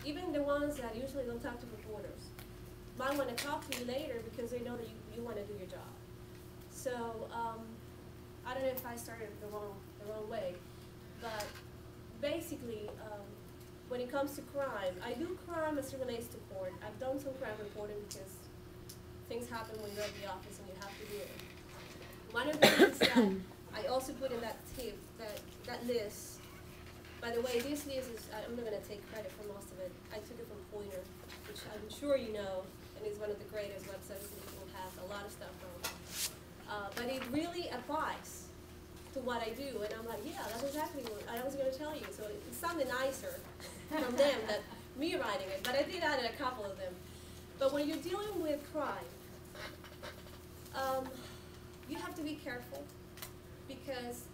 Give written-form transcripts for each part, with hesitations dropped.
even the ones that usually don't talk to reporters, might want to talk to you later because they know that you want to do your job. So I don't know if I started the wrong way, but basically, when it comes to crime, I do crime as it relates to court. I've done some crime reporting because things happen when you're at the office and you have to do it. One of the things that I also put in that tip, that list, by the way, this list is, I'm not going to take credit for most of it. I took it from Pointer, which I'm sure you know, and is one of the greatest websites that you can have a lot of stuff from. But it really applies to what I do, and I'm like, yeah, that's exactly what I was going to tell you. So it sounded nicer from them than me writing it, but I did add a couple of them. But when you're dealing with crime, you have to be careful because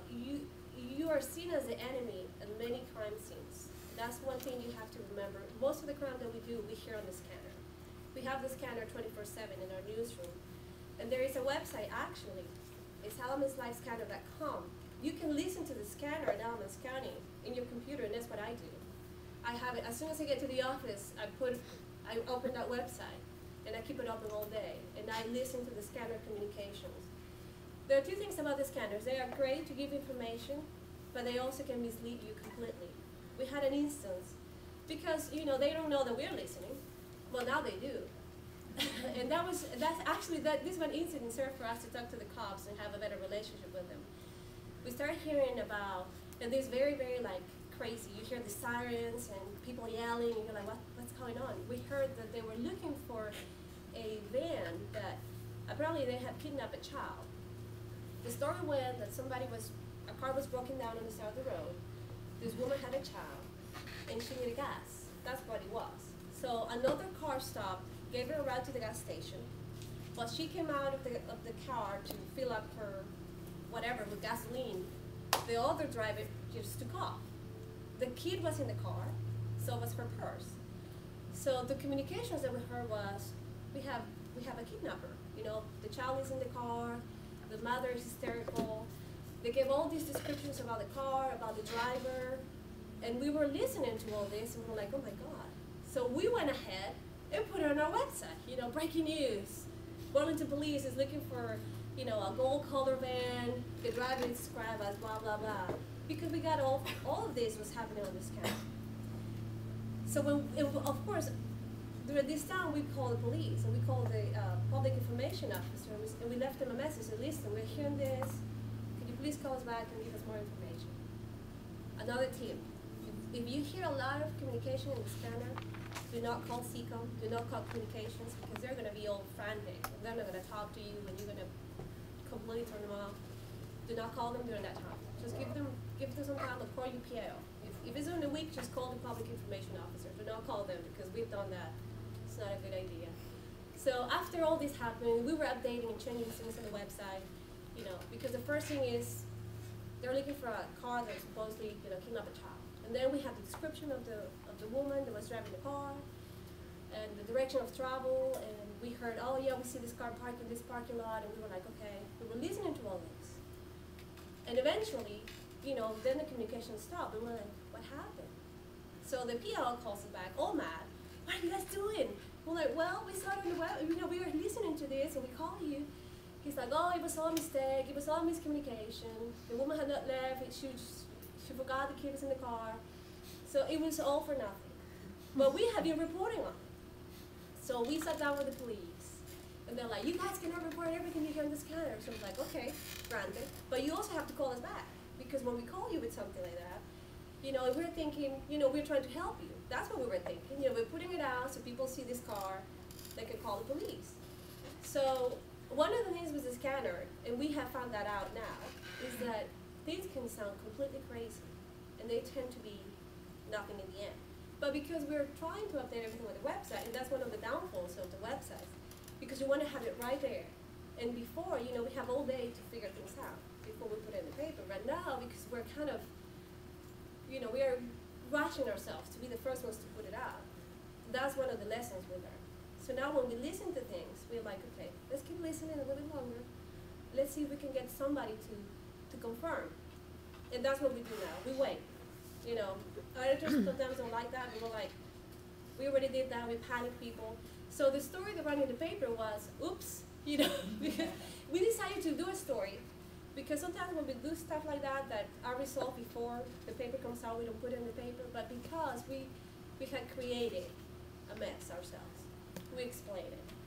you are seen as the enemy in many crime scenes. That's one thing you have to remember. Most of the crime that we do, we hear on the scanner. We have the scanner 24/7 in our newsroom. And there is a website, actually. It's alamonslifescanner.com. You can listen to the scanner in Alamance County in your computer, and that's what I do. I have it, as soon as I get to the office, I open that website, and I keep it open all day, and I listen to the scanner communications. There are two things about the scanners. They are great to give information, but they also can mislead you completely. We had an instance, because they don't know that we're listening. Well, now they do. And this one incident served for us to talk to the cops and have a better relationship with them. We started hearing about, and this very, very crazy. You hear the sirens and people yelling, and you're like, what's going on? We heard that they were looking for a van that apparently they had kidnapped a child. The story went that a car was broken down on the side of the road. This woman had a child, and she needed gas. That's what it was. So another car stopped, gave her a ride to the gas station. But she came out of the car to fill up her whatever with gasoline. The other driver just took off. The kid was in the car, so was her purse. So the communications that we heard was, we have a kidnapper. The child is in the car, the mother is hysterical. They gave all these descriptions about the car, about the driver, and we were listening to all this, and we were like, oh my God. So we went ahead and put it on our website, breaking news. Burlington Police is looking for, a gold color van, the driver is described as blah, blah, blah. Because we got all of this was happening on this camera. So of course, during this time we called the police and we called the public information officer and we left them a message. Listen, we're hearing this. Could you please call us back and give us more information? Another tip: if you hear a lot of communication in the scanner, do not call CECOM. Do not call communications because they're going to be all frantic. They're not going to talk to you and you're going to completely turn them off. Do not call them during that time. Just give them some time or call your PIO. If it's in the week, just call the public information officer. Do not call them because we've done that. It's not a good idea. So after all this happened, we were updating and changing things on the website, because the first thing is they're looking for a car that supposedly kidnapped a child. And then we have the description of the woman that was driving the car and the direction of travel, and we heard, oh yeah, we see this car parked in this parking lot, and we were like, okay. We were listening to all this. And eventually, then the communication stopped, and we're like, what happened? So the PL calls us back, all mad. What are you guys doing? We're like, well, we saw it on the web, we were listening to this, and we called you. He's like, oh, it was all a mistake, it was all miscommunication. The woman had not left, she forgot the kid was in the car. So it was all for nothing. But we have been reporting on it. So we sat down with the police, and they're like, you guys cannot report everything you hear in the scanner. So I was like, okay, granted. But you also have to call us back, because when we call you with something like that, we're thinking, we're trying to help you. That's what we were thinking. We're putting it out so people see this car, they can call the police. So one of the things with the scanner, and we have found that out now, is that things can sound completely crazy, and they tend to be nothing in the end. But because we're trying to update everything with the website, and that's one of the downfalls of the website, because you want to have it right there. And before, we have all day to figure things out before we put it in the paper. Right now, because we're kind of, we are rushing ourselves to be the first ones to put it out. That's one of the lessons we learned. So now when we listen to things, we're like, okay, let's keep listening a little bit longer. Let's see if we can get somebody to confirm. And that's what we do now. We wait. Editors sometimes don't like that. We're like, We already did that. We panicked people. So the story that ran in the paper was, oops, you know, because we decided to do a story. Because sometimes when we do stuff like that, that are resolved before the paper comes out, we don't put it in the paper. But because we had created a mess ourselves, we explained it.